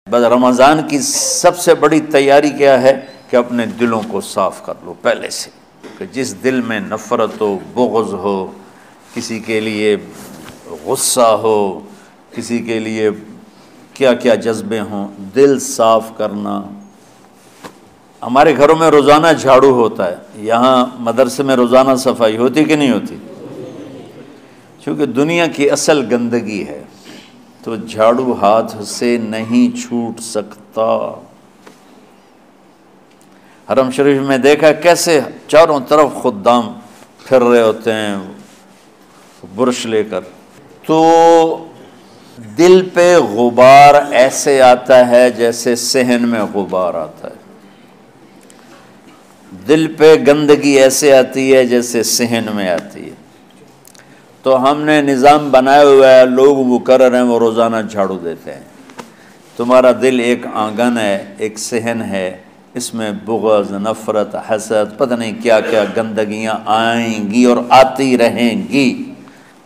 بس رمضان کی سب سے بڑی تیاری کیا ہے کہ اپنے دلوں کو صاف کر لو پہلے سے، کہ جس دل میں نفرت ہو، بغض ہو، کسی کے لیے غصہ ہو، کسی کے لیے کیا کیا جذبے ہوں، دل صاف کرنا۔ ہمارے گھروں میں روزانہ جھاڑو ہوتا ہے، یہاں مدرسے میں روزانہ صفائی ہوتی کہ نہیں ہوتی؟ چونکہ دنیا کی اصل گندگی ہے تو جھاڑو ہاتھ سے نہیں چھوٹ سکتا۔ حرم شریف میں دیکھا کیسے چاروں طرف خدام پھر رہے ہوتے ہیں برش لے کر، تو دل پہ غبار ایسے آتا ہے جیسے صحن میں غبار آتا ہے، دل پہ گندگی ایسے آتی ہے جیسے صحن میں آتی ہے۔ تو ہم نے نظام بنایا ہوا ہے، لوگ وہ کر رہے ہیں، وہ روزانہ جھاڑو دیتے ہیں۔ تمہارا دل ایک آنگن ہے، ایک صحن ہے، اس میں بغض، نفرت، حسد، پتہ نہیں کیا کیا گندگیاں آئیں گی اور آتی رہیں گی۔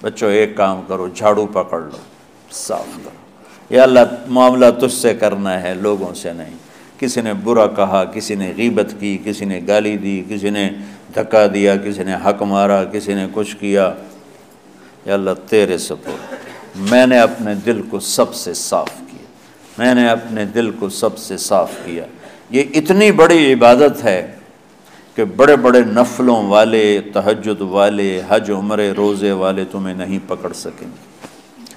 بچوں ایک کام کرو، جھاڑو پکڑ لو، صاف کرو۔ یا اللہ معاملہ تجھ سے کرنا ہے، لوگوں سے نہیں۔ کسی نے برا کہا، کسی نے غیبت کی، کسی نے گالی دی، کسی نے دھکا دیا، کسی نے حق مارا، کسی نے کچھ کیا، یا اللہ تیرے سپرد میں نے اپنے دل کو سب سے صاف کیا، میں نے اپنے دل کو سب سے صاف کیا۔ یہ اتنی بڑی عبادت ہے کہ بڑے بڑے نفلوں والے، تہجد والے، حج عمرے روزے والے تمہیں نہیں پکڑ سکیں گے،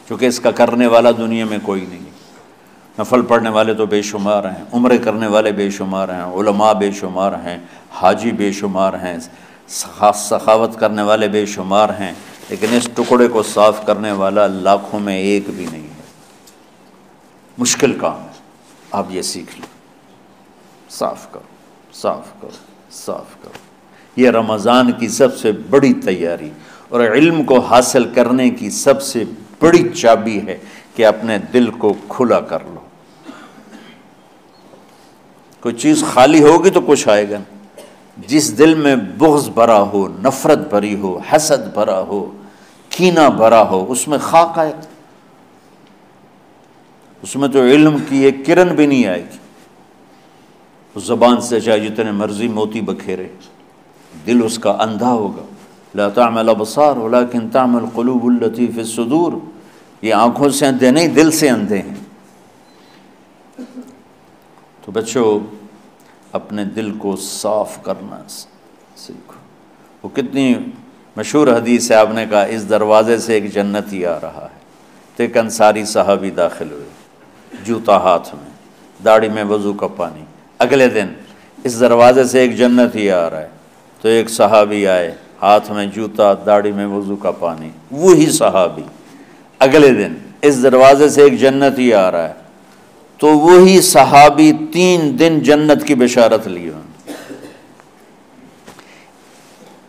چونکہ اس کا کرنے والا دنیا میں کوئی نہیں ہے۔ نفل پڑھنے والے تو بے شمار ہیں، عمرے کرنے والے بے شمار ہیں، علماء بے شمار ہیں، حاجی بے شمار ہیں، سخاوت کرنے والے بے شمار ہیں، لیکن اس ٹکڑے کو صاف کرنے والا لاکھوں میں ایک بھی نہیں ہے۔ مشکل کام ہے، آپ یہ سیکھ لیں، صاف کرو، صاف کرو، صاف کرو۔ یہ رمضان کی سب سے بڑی تیاری اور علم کو حاصل کرنے کی سب سے بڑی چابی ہے کہ اپنے دل کو کھلا کر لو۔ کوئی چیز خالی ہوگی تو کچھ آئے گا۔ جس دل میں بغض بھرا ہو، نفرت بھری ہو، حسد بھرا ہو، کینہ بھرا ہو، اس میں خاک آئے گا، اس میں تو علم کی ایک کرن بھی نہیں آئے گی۔ اس زبان سے چاہے جتنے مرضی موتی بکھیرے، دل اس کا اندھا ہوگا۔ لا تعمى الابصار ولكن تعمى القلوب التي في الصدور۔ یہ آنکھوں سے اندھے نہیں، دل سے اندھے ہیں۔ تو بچوں اپنے دل کو صاف کرنا سیکھو۔ وہ کتنی مشہور حدیث ہے، آپ نے کہا اس دروازے سے ایک جنتی آ رہا ہے، تو ایک انصاری صحابی داخل ہوئے، جوتا ہاتھ میں، داڑھی میں وضو کا پانی۔ اگلے دن اس دروازے سے ایک جنتی آ رہا ہے، تو ایک صحابی آئے، ہاتھ میں جوتا، داڑھی میں وضو کا پانی۔ وہی صحابی اگلے دن اس دروازے سے ایک جنتی آ رہا ہے، تو وہی صحابی 3 دن جنت کی بشارت لی۔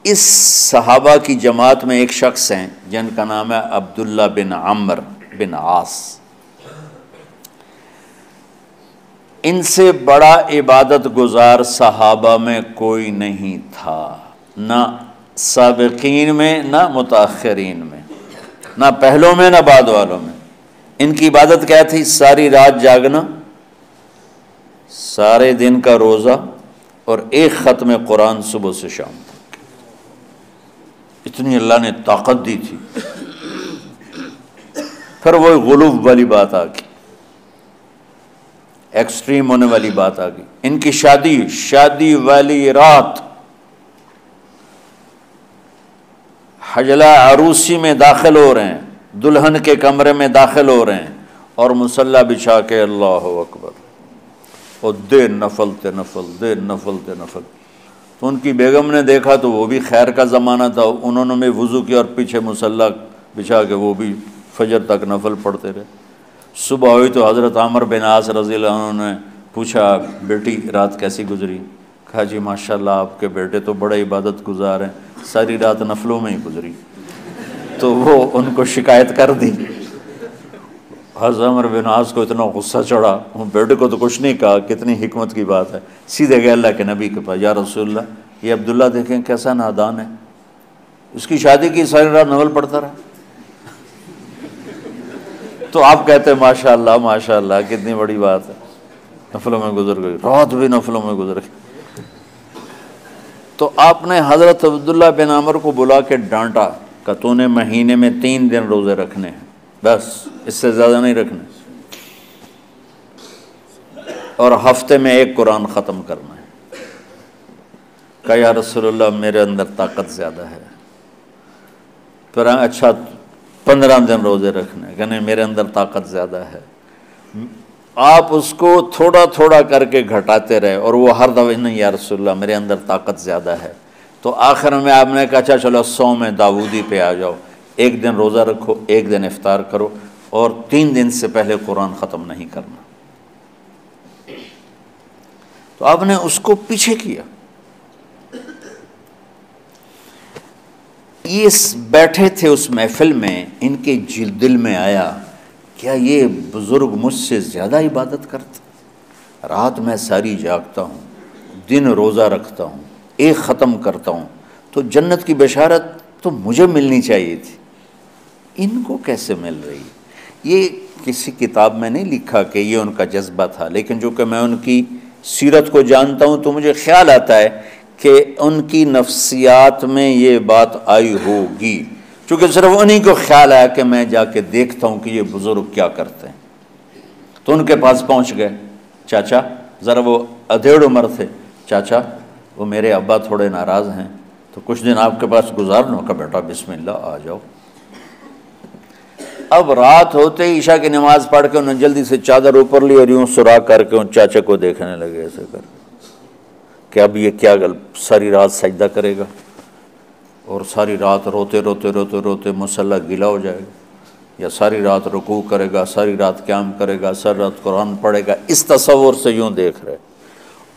اس صحابہ کی جماعت میں ایک شخص ہیں جن کا نام ہے عبداللہ بن عمرو بن عاص۔ ان سے بڑا عبادت گزار صحابہ میں کوئی نہیں تھا، نہ سابقین میں نہ متاخرین میں، نہ پہلوں میں نہ بعد والوں میں۔ ان کی عبادت کیا تھی؟ ساری رات جاگنا، سارے دن کا روزہ، اور ایک ختم قرآن صبح سے شام تک۔ اتنی اللہ نے طاقت دی تھی۔ پھر وہ غلو والی بات آ گئی، ایکسٹریم ہونے والی بات آ گئی۔ ان کی شادی والی رات حجلہ عروسی میں داخل ہو رہے ہیں، دلہن کے کمرے میں داخل ہو رہے ہیں، اور مصلی بچھا کے اللہ اکبر، اور دیر نفل تے نفل، دیر نفل تے نفل۔ تو ان کی بیگم نے دیکھا تو وہ بھی خیر کا زمانہ تھا، انہوں نے بھی وضو کیا اور پیچھے مصلی بچھا کے وہ بھی فجر تک نفل پڑھتے رہے۔ صبح ہوئی تو حضرت عمر بن عاص رضی اللہ عنہ نے پوچھا بیٹی رات کیسی گزری؟ کہا جی ماشاءاللہ آپ کے بیٹے تو بڑے عبادت گزار ہیں، ساری رات نفلوں میں ہی گزری۔ تو وہ ان کو شکایت کر دی۔ حضرت عمر بن عاص کو اتنا غصہ چڑھا، بیٹے کو تو کچھ نہیں کہا، کتنی حکمت کی بات ہے، سیدھے گئے اللہ کے نبی کے پاس، یا رسول اللہ یہ عبداللہ دیکھیں کیسا نادان ہے، اس کی شادی کی ساری رات نفل پڑھتا رہا۔ تو آپ کہتے ہیں ماشاءاللہ ماشاءاللہ کتنی بڑی بات ہے۔ نفلوں میں گزر گئی، رات بھی نفلوں میں گزر گئی۔ تو آپ نے حضرت عبداللہ بن عمر کو بلا کے ڈانٹا کہ تو نے مہینے میں 3 دن روزے رکھنے ہیں، بس اس سے زیادہ نہیں رکھنے، اور ہفتے میں 1 قرآن ختم کرنا ہے۔ کہا یا رسول اللہ میرے اندر طاقت زیادہ ہے۔ پھر اچھا 15 دن روزے رکھنے، کہ نہیں میرے اندر طاقت زیادہ ہے۔ آپ اس کو تھوڑا تھوڑا کر کے گھٹاتے رہے، اور وہ ہر دفعہ نہیں یا رسول اللہ میرے اندر طاقت زیادہ ہے۔ تو آخر میں آپ نے کہا اچھا چلو صوم داؤدی پہ آ جاؤ، 1 دن روزہ رکھو، 1 دن افطار کرو، اور 3 دن سے پہلے قرآن ختم نہیں کرنا۔ تو آپ نے اس کو پیچھے کیا۔ یہ بیٹھے تھے اس محفل میں، ان کے دل میں آیا کیا یہ بزرگ مجھ سے زیادہ عبادت کرتا؟ رات میں ساری جاگتا ہوں، دن روزہ رکھتا ہوں، 1 ختم کرتا ہوں، تو جنت کی بشارت تو مجھے ملنی چاہیے تھی، ان کو کیسے مل رہی؟ یہ کسی کتاب میں نہیں لکھا کہ یہ ان کا جذبہ تھا، لیکن جو کہ میں ان کی سیرت کو جانتا ہوں تو مجھے خیال آتا ہے کہ ان کی نفسیات میں یہ بات آئی ہوگی، چونکہ صرف انہی کو خیال آیا کہ میں جا کے دیکھتا ہوں کہ یہ بزرگ کیا کرتے ہیں۔ تو ان کے پاس پہنچ گئے، چاچا ذرا، وہ ادھیڑ عمر تھے، چاچا وہ میرے ابا تھوڑے ناراض ہیں، تو کچھ دن آپ کے پاس گزار لوں؟ کا بیٹا بسم اللہ آ جاؤ۔ اب رات ہوتے ہی عشاء کی نماز پڑھ کے انہوں نے جلدی سے چادر اوپر لی اور یوں سراغ کر کے ان چاچا کو دیکھنے لگے ایسے کر کہ اب یہ کیا ساری رات سجدہ کرے گا، اور ساری رات روتے روتے روتے روتے مصلی گیلا ہو جائے گا، یا ساری رات رکوع کرے گا، ساری رات قیام کرے گا، ساری رات قرآن پڑھے گا، اس تصور سے یوں دیکھ رہے۔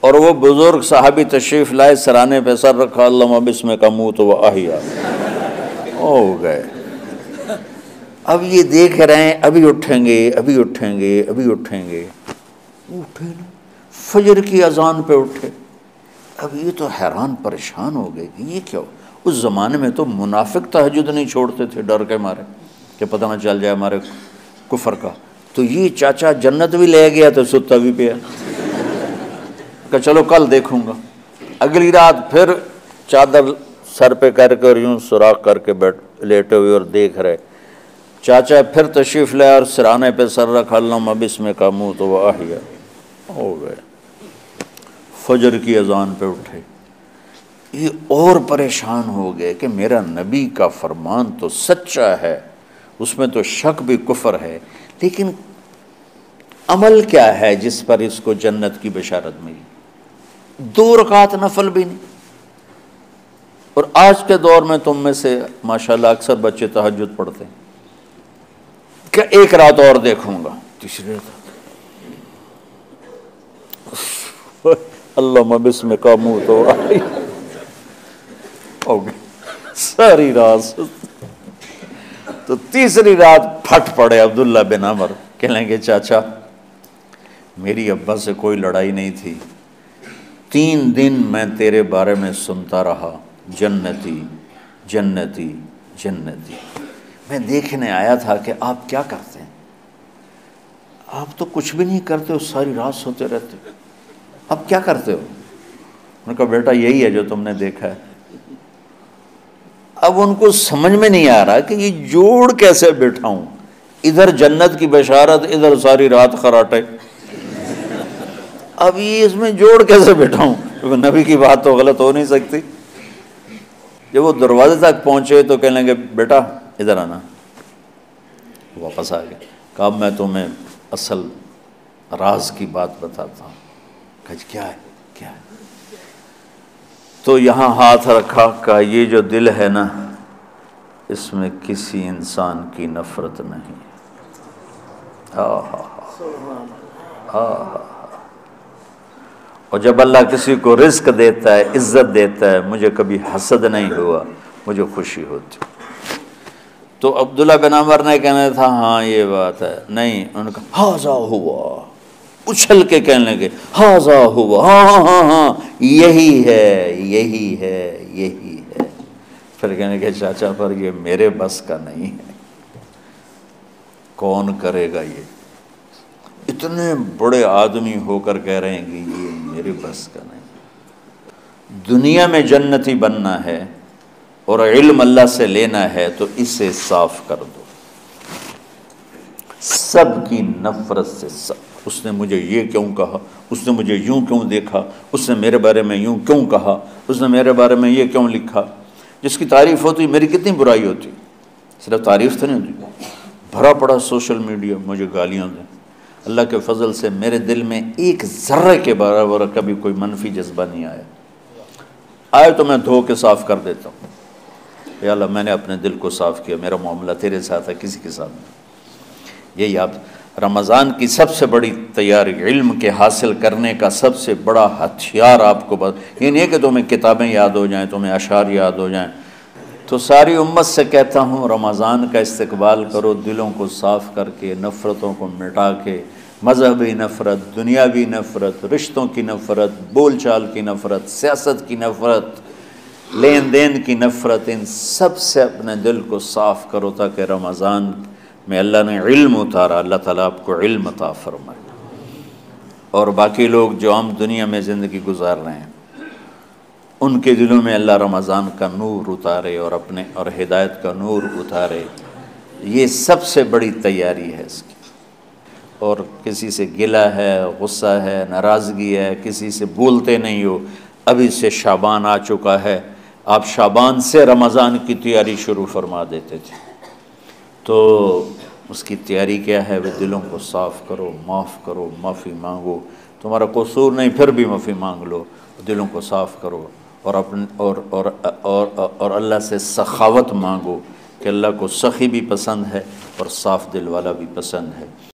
اور وہ بزرگ صحابی تشریف لائے، سرانے پہ سر رکھا، اللہم بسمک اموت و احیا، ہو گئے۔ اب یہ دیکھ رہے ہیں ابھی اٹھیں گے، ابھی اٹھیں گے، ابھی اٹھیں گے، اٹھے نا، فجر کی اذان پہ اٹھے۔ اب یہ تو حیران پریشان ہو گئے کہ یہ کیا ہو؟ اس زمانے میں تو منافق تہجد نہیں چھوڑتے تھے ڈر کے مارے کہ پتہ نہ چل جائے ہمارے کفر کا، تو یہ چاچا جنت بھی لے گیا تو ستا بھی پیا کہ چلو کل دیکھوں گا۔ اگلی رات پھر چادر سر پہ کر کے اور یوں سوراخ کر کے لیٹے ہوئے اور دیکھ رہے۔ چاچا پھر تشریف لے اور سرانے پہ سر رکھا، اللہم بسمک اموت و احیا، ہو گئے۔ فجر کی اذان پہ اٹھے، یہ اور پریشان ہو گئے کہ میرا نبی کا فرمان تو سچا ہے، اس میں تو شک بھی کفر ہے، لیکن عمل کیا ہے جس پر اس کو جنت کی بشارت ملی؟ 2 رکعت نفل بھی نہیں۔ اور آج کے دور میں تم میں سے ماشاءاللہ اکثر بچے تہجد پڑھتے ہیں کہ 1 رات اور دیکھوں گا، تیسری رات اللہم بسمک اموت و احیا، ہو گئی ساری رات۔ تو تیسری رات پھٹ پڑے عبداللہ بن عمر، کہنے لگے چاچا میری ابا سے کوئی لڑائی نہیں تھی، 3 دن میں تیرے بارے میں سنتا رہا، جنتی جنتی جنتی۔ میں دیکھنے آیا تھا کہ آپ کیا کرتے ہیں، آپ تو کچھ بھی نہیں کرتے ہو، ساری رات سوتے رہتے ہو، اب کیا کرتے ہو؟ انہوں نے کہا بیٹا یہی ہے جو تم نے دیکھا ہے۔ اب ان کو سمجھ میں نہیں آ رہا کہ یہ جوڑ کیسے بٹھاؤں، ادھر جنت کی بشارت، ادھر ساری رات خراٹے، اب یہ اس میں جوڑ کیسے بٹھاؤں، کیونکہ نبی کی بات تو غلط ہو نہیں سکتی۔ جب وہ دروازے تک پہنچے تو کہنے لگے بیٹا ادھر آنا، واپس آ گئے۔ کہا اب میں تمہیں اصل راز کی بات بتاتا ہوں۔ کہا کیا ہے کیا ہے؟ تو یہاں ہاتھ رکھا، کہا یہ جو دل ہے نا، اس میں کسی انسان کی نفرت نہیں۔ اور جب اللہ کسی کو رزق دیتا ہے، عزت دیتا ہے، مجھے کبھی حسد نہیں ہوا، مجھے خوشی ہوتی۔ تو عبداللہ بن عمر نے کہنا تھا ہاں یہ بات ہے، نہیں، انہوں نے کہا ہاذا ہوا، اچھل کے کہنے لگے ہاذا ہوا، ہاں ہاں ہاں ہاں یہی ہے یہی ہے یہی ہے۔ پھر کہنے لگے چاچا پر یہ میرے بس کا نہیں ہے، کون کرے گا یہ؟ اتنے بڑے آدمی ہو کر کہہ رہے ہیں کہ یہ میرے بس کا نہیں. دنیا میں جنتی بننا ہے اور علم اللہ سے لینا ہے تو اسے صاف کر دو. سب کی نفرت سے اس نے مجھے یہ کیوں کہا، اس نے مجھے یوں کیوں دیکھا، اس نے میرے بارے میں یوں کیوں کہا، اس نے میرے بارے میں یہ کیوں لکھا. جس کی تعریف ہوتی میری کتنی برائی ہوتی. صرف تعریف تو نہیں ہوتی، بھرا پڑا سوشل میڈیا مجھے گالیاں دیں. اللہ کے فضل سے میرے دل میں ایک ذرے کے برابر کبھی کوئی منفی جذبہ نہیں آیا. آئے تو میں دھو کے صاف کر دیتا ہوں. یا اللہ میں نے اپنے دل کو صاف کیا، میرا معاملہ تیرے ساتھ ہے، کسی کے ساتھ نہیں. یہی آپ رمضان کی سب سے بڑی تیاری، علم کے حاصل کرنے کا سب سے بڑا ہتھیار آپ کو یہ نہیں ہے کہ تمہیں کتابیں یاد ہو جائیں، تمہیں اشعار یاد ہو جائیں. تو ساری امت سے کہتا ہوں رمضان کا استقبال کرو دلوں کو صاف کر کے، نفرتوں کو مٹا کے، مذہبی نفرت، دنیاوی نفرت، رشتوں کی نفرت، بول چال کی نفرت، سیاست کی نفرت، لین دین کی نفرت، ان سب سے اپنے دل کو صاف کرو تاکہ رمضان میں اللہ نے علم اتارا، اللہ تعالیٰ آپ کو علم عطا فرمائے. اور باقی لوگ جو عام دنیا میں زندگی گزار رہے ہیں ان کے دلوں میں اللہ رمضان کا نور اتارے اور ہدایت کا نور اتارے. یہ سب سے بڑی تیاری ہے اس کی. اور کسی سے گلہ ہے، غصہ ہے، ناراضگی ہے، کسی سے بولتے نہیں ہو، ابھی سے شعبان آ چکا ہے، آپ شعبان سے رمضان کی تیاری شروع فرما دیتے تھے. تو اس کی تیاری کیا ہے؟ وہ دلوں کو صاف کرو، معاف کرو، معافی مانگو. تمہارا قصور نہیں پھر بھی معافی مانگ لو، دلوں کو صاف کرو اور اللہ سے سخاوت مانگو کہ اللہ کو سخی بھی پسند ہے اور صاف دل والا بھی پسند ہے.